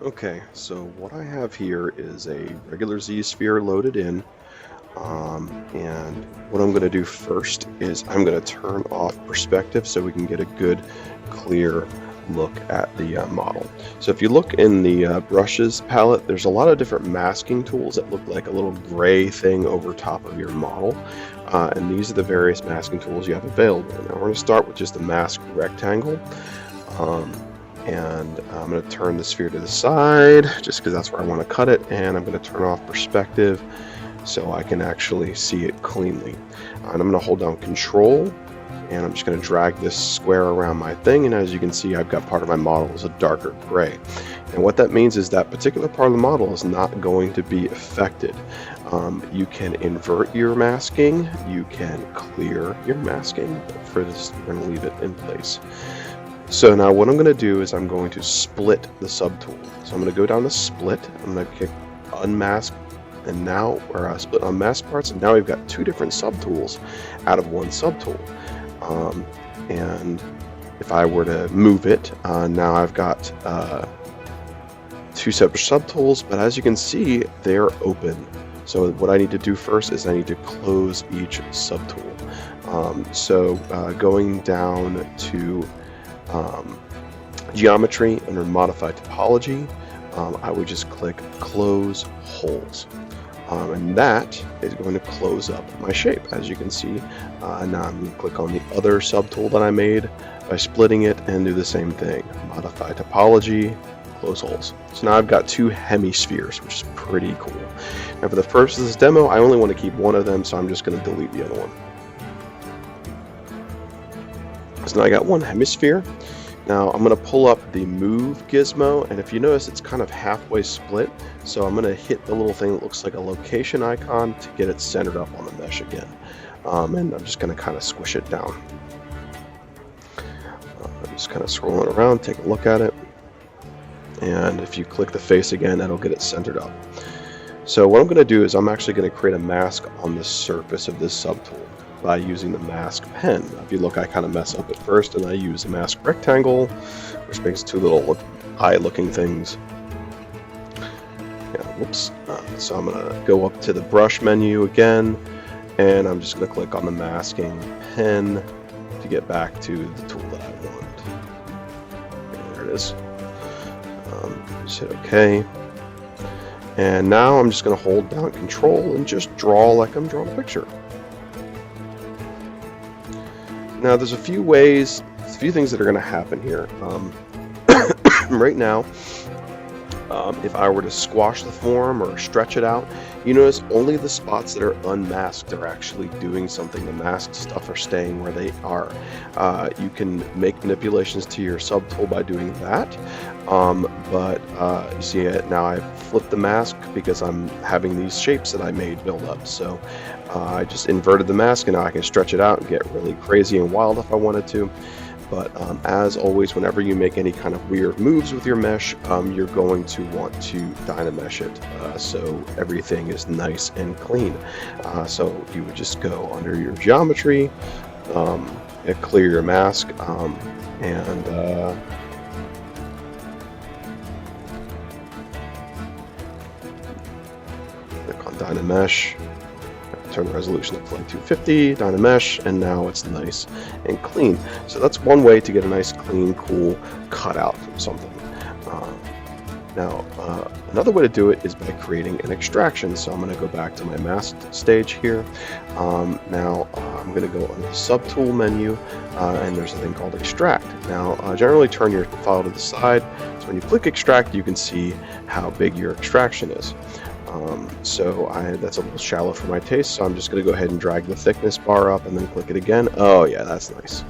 Okay, so what I have here is a regular Z sphere loaded in. And what I'm going to do first is I'm going to turn off perspective so we can get a good, clear look at the model. So if you look in the brushes palette, there's a lot of different masking tools that look like a little gray thing over top of your model. And these are the various masking tools you have available. Now we're going to start with just a mask rectangle. Um, and I'm going to turn the sphere to the side just because that's where I want to cut it, and I'm going to turn off perspective so I can actually see it cleanly. And I'm going to hold down Control, and I'm just going to drag this square around my thing, and as you can see, I've got part of my model is a darker gray. And what that means is that particular part of the model is not going to be affected. You can invert your masking, you can clear your masking, but for this we're going to leave it in place. So now what I'm going to do is I'm going to split the subtool. So I'm going to go down to split, I'm going to click unmask, and now we're split unmask parts, and now we've got two different subtools out of one subtool. And if I were to move it, now I've got two separate subtools, but as you can see, they're open. So what I need to do first is I need to close each subtool. Going down to geometry under modify topology, I would just click close holes, and that is going to close up my shape, as you can see. Now I'm going to click on the other subtool that I made by splitting it and do the same thing, modify topology, close holes. So now I've got two hemispheres, which is pretty cool. Now for the purpose of this demo, I only want to keep one of them, so I'm just going to delete the other one. So now I got one hemisphere. Now I'm going to pull up the move gizmo, and if you notice, it's kind of halfway split. So I'm going to hit the little thing that looks like a location icon to get it centered up on the mesh again. And I'm just going to kind of squish it down. I'm just kind of scrolling around, take a look at it. And if you click the face again, that'll get it centered up. So what I'm going to do is I'm actually going to create a mask on the surface of this subtool by using the mask pen. If you look, I kind of mess up at first, and I use a mask rectangle, which makes two little eye-looking things. Yeah, whoops. So I'm going to go up to the brush menu again, and I'm just going to click on the masking pen to get back to the tool that I want. There it is. Just hit OK. And now I'm just going to hold down Control and just draw like I'm drawing a picture. Now there's a few things that are going to happen here. Right now, if I were to squash the form or stretch it out, you notice only the spots that are unmasked are actually doing something. The masked stuff are staying where they are. You can make manipulations to your subtool by doing that. You see it now. I flipped the mask because I'm having these shapes that I made build up. So I just inverted the mask, and now I can stretch it out and get really crazy and wild if I wanted to. But as always, whenever you make any kind of weird moves with your mesh, you're going to want to dynamesh it so everything is nice and clean. So you would just go under your geometry, clear your mask, and click on dynamesh. Turn the resolution up to like 250, dynamesh, and now it's nice and clean. So that's one way to get a nice, clean, cool cutout from something. Another way to do it is by creating an extraction. So I'm going to go back to my masked stage here. I'm going to go on the subtool menu, and there's a thing called extract. Now, generally turn your file to the side. So when you click extract, you can see how big your extraction is. That's a little shallow for my taste, so I'm just going to go ahead and drag the thickness bar up and then click it again. Oh yeah, that's nice.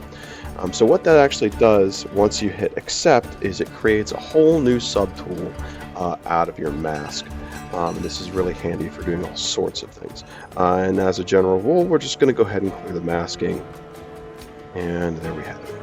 So what that actually does once you hit accept is it creates a whole new subtool out of your mask. This is really handy for doing all sorts of things. And as a general rule, we're just going to go ahead and clear the masking, and there we have it.